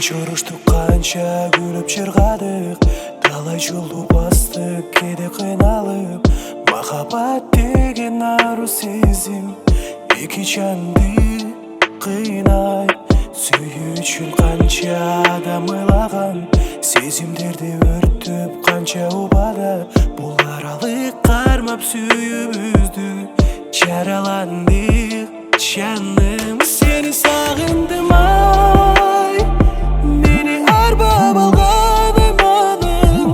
Kancha urushtuk, kancha gülüp çırgadık. Talay joldu bastık, kede kıynalып. Махаббат деген ару сезим эки жанды кыйнайт. Сүйүү үчүн канча адам ыйлаган, сезимдерди өртөп канча убада. Бул аралык кармап сүйүүбүздү жараландык. Жаным, сени сагындым ай, мени арбап алган айманым.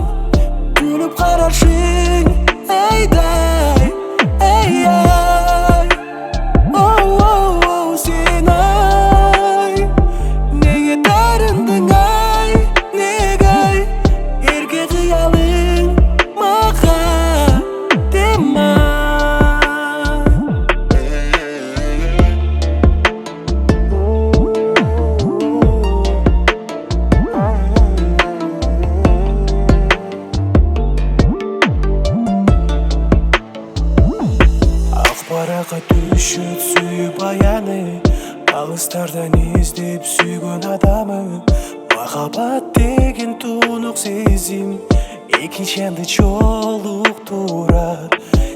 Күлүп карашың айдай, ай ай. Оу, сен ай, неге дарындың ай, неге ай. Эрке кыялың мага дема. Барака түшөт сүйүү баяны, алыстардан издеп сүйгөн адамын. Махаббат деген тунук сезим эки жанды жолуктурат.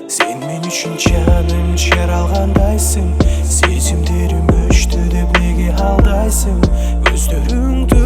Сен мен үчүн жаным жаралгандайсың, сезимдерим өчтү деп неге алдайсың? Көздөрүңдү